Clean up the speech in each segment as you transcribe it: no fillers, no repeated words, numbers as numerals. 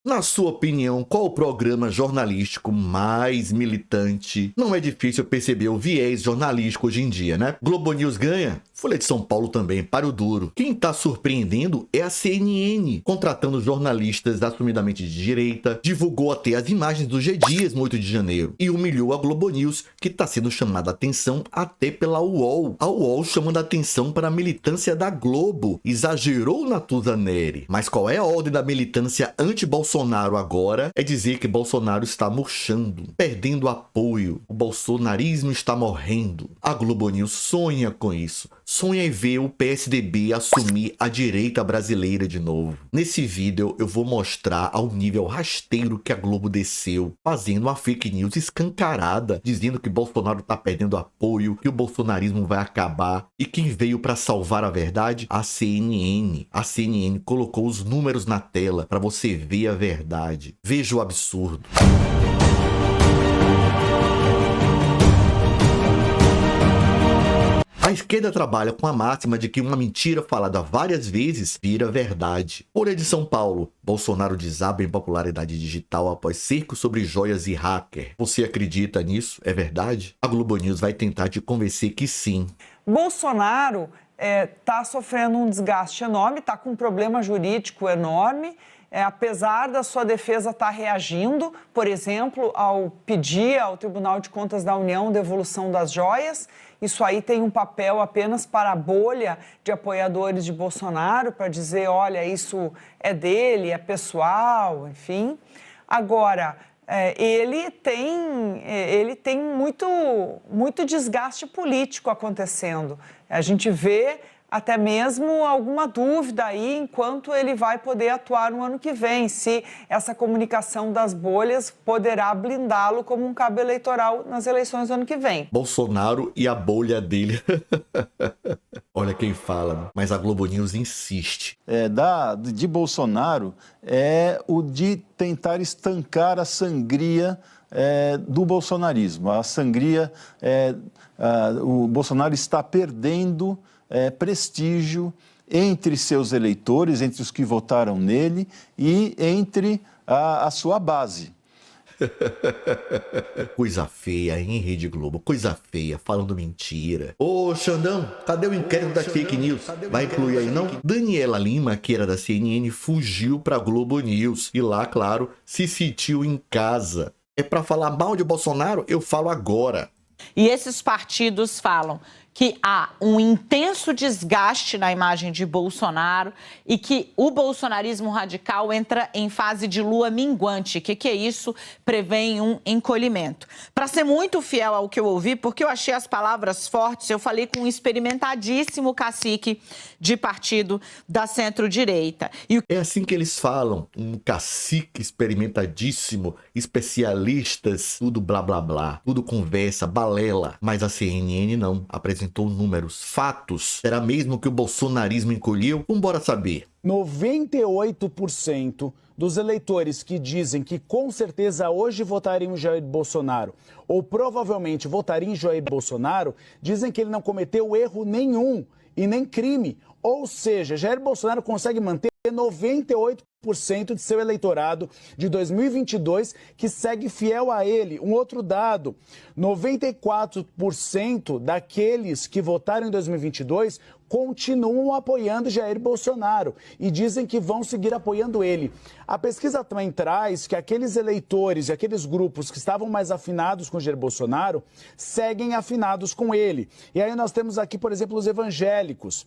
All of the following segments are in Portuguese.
Na sua opinião, qual o programa jornalístico mais militante? Não é difícil perceber o viés jornalístico hoje em dia, né? Globo News ganha, Folha de São Paulo também, para o duro. Quem tá surpreendendo é a CNN, contratando jornalistas assumidamente de direita, divulgou até as imagens do G-Dias no 8 de janeiro e humilhou a Globo News, que tá sendo chamada a atenção até pela UOL. A UOL chamando a atenção para a militância da Globo. Exagerou Natuza Neri. Mas qual é a ordem da militância anti-Bolsonaro agora? É dizer que Bolsonaro está murchando, perdendo apoio. O bolsonarismo está morrendo. A Globo News sonha com isso. Sonha em ver o PSDB assumir a direita brasileira de novo. Nesse vídeo eu vou mostrar ao nível rasteiro que a Globo desceu, fazendo uma fake news escancarada, dizendo que Bolsonaro está perdendo apoio, que o bolsonarismo vai acabar. E quem veio para salvar a verdade? A CNN. A CNN colocou os números na tela para você ver a verdade. Veja o absurdo. A esquerda trabalha com a máxima de que uma mentira falada várias vezes vira verdade. Folha de São Paulo. Bolsonaro desaba em popularidade digital após cerco sobre joias e hacker. Você acredita nisso? É verdade? A Globo News vai tentar te convencer que sim. Bolsonaro está sofrendo um desgaste enorme, está com um problema jurídico enorme. Apesar da sua defesa estar reagindo, por exemplo, ao pedir ao Tribunal de Contas da União devolução das joias. Isso aí tem um papel apenas para a bolha de apoiadores de Bolsonaro, para dizer, olha, isso é dele, é pessoal, enfim. Agora, ele tem muito desgaste político acontecendo. A gente vê até mesmo alguma dúvida aí enquanto ele vai poder atuar no ano que vem, se essa comunicação das bolhas poderá blindá-lo como um cabo eleitoral nas eleições do ano que vem. Bolsonaro e a bolha dele. Olha quem fala, mas a Globo News insiste. De Bolsonaro é o de tentar estancar a sangria do bolsonarismo. A sangria, o Bolsonaro está perdendo prestígio entre seus eleitores, entre os que votaram nele e entre a sua base. Coisa feia, hein, Rede Globo? Coisa feia, falando mentira. Ô, Xandão, cadê o inquérito da fake news? Vai incluir aí, não? Daniela Lima, que era da CNN, fugiu pra Globo News. E lá, claro, se sentiu em casa. É pra falar mal de Bolsonaro? Eu falo agora. E esses partidos falam que há um intenso desgaste na imagem de Bolsonaro e que o bolsonarismo radical entra em fase de lua minguante. O que é isso? Prevê um encolhimento. Para ser muito fiel ao que eu ouvi, porque eu achei as palavras fortes, eu falei com um experimentadíssimo cacique de partido da centro-direita. É assim que eles falam, um cacique experimentadíssimo, especialistas, tudo blá blá blá, tudo conversa, balela. Mas a CNN não, apresentou números, fatos. Será mesmo que o bolsonarismo encolheu? Vambora saber. 98% dos eleitores que dizem que com certeza hoje votariam em Jair Bolsonaro ou provavelmente votariam em Jair Bolsonaro, dizem que ele não cometeu erro nenhum e nem crime. Ou seja, Jair Bolsonaro consegue manter 98% de seu eleitorado de 2022 que segue fiel a ele. Um outro dado, 94% daqueles que votaram em 2022 continuam apoiando Jair Bolsonaro e dizem que vão seguir apoiando ele. A pesquisa também traz que aqueles eleitores e aqueles grupos que estavam mais afinados com Jair Bolsonaro seguem afinados com ele. E aí nós temos aqui, por exemplo, os evangélicos.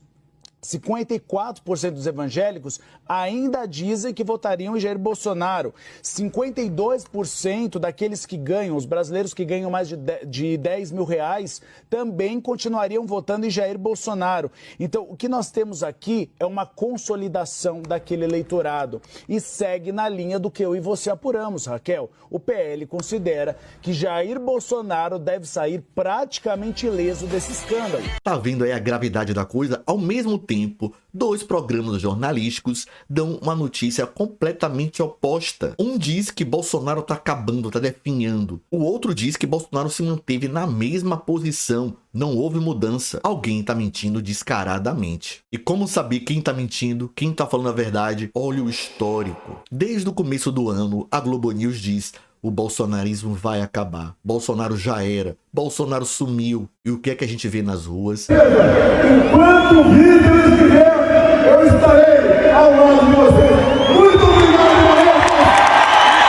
54% dos evangélicos ainda dizem que votariam em Jair Bolsonaro. 52% daqueles que ganham, os brasileiros que ganham mais de 10 mil reais, também continuariam votando em Jair Bolsonaro. Então, o que nós temos aqui é uma consolidação daquele eleitorado e segue na linha do que eu e você apuramos, Raquel. O PL considera que Jair Bolsonaro deve sair praticamente ileso desse escândalo. Tá vendo aí a gravidade da coisa? Ao mesmo tempo tempo, 2 programas jornalísticos dão uma notícia completamente oposta. Um diz que Bolsonaro tá acabando, tá definhando. O outro diz que Bolsonaro se manteve na mesma posição, não houve mudança. Alguém tá mentindo descaradamente. E como saber quem tá mentindo, quem tá falando a verdade? Olha o histórico. Desde o começo do ano, a Globo News diz: o bolsonarismo vai acabar. Bolsonaro já era. Bolsonaro sumiu. E o que é que a gente vê nas ruas? Enquanto Hitler estiver, eu estarei ao lado de vocês. Muito obrigado,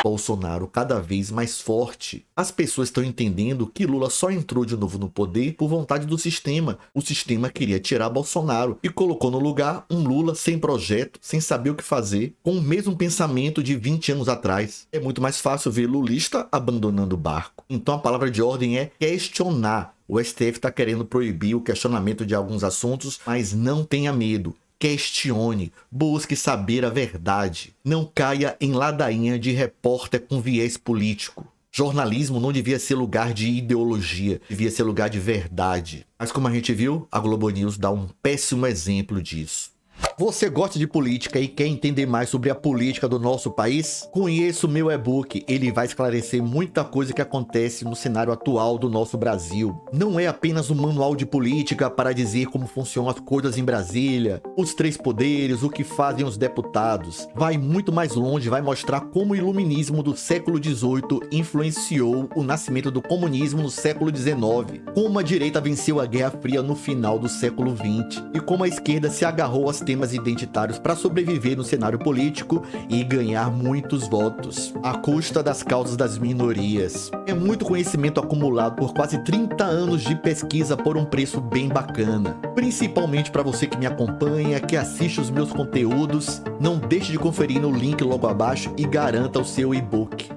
Bolsonaro cada vez mais forte. As pessoas estão entendendo que Lula só entrou de novo no poder por vontade do sistema. O sistema queria tirar Bolsonaro e colocou no lugar um Lula sem projeto, sem saber o que fazer, com o mesmo pensamento de 20 anos atrás. É muito mais fácil ver lulista abandonando o barco. Então a palavra de ordem é questionar. O STF está querendo proibir o questionamento de alguns assuntos, mas não tenha medo. Questione, busque saber a verdade. Não caia em ladainha de repórter com viés político. Jornalismo não devia ser lugar de ideologia, devia ser lugar de verdade. Mas como a gente viu, a Globo News dá um péssimo exemplo disso. Você gosta de política e quer entender mais sobre a política do nosso país? Conheça o meu e-book, ele vai esclarecer muita coisa que acontece no cenário atual do nosso Brasil. Não é apenas um manual de política para dizer como funcionam as coisas em Brasília, os 3 poderes, o que fazem os deputados. Vai muito mais longe, vai mostrar como o iluminismo do século XVIII influenciou o nascimento do comunismo no século XIX, como a direita venceu a Guerra Fria no final do século XX e como a esquerda se agarrou aos temas identitários para sobreviver no cenário político e ganhar muitos votos, à custa das causas das minorias. É muito conhecimento acumulado por quase 30 anos de pesquisa por um preço bem bacana. Principalmente para você que me acompanha, que assiste os meus conteúdos, não deixe de conferir no link logo abaixo e garanta o seu e-book.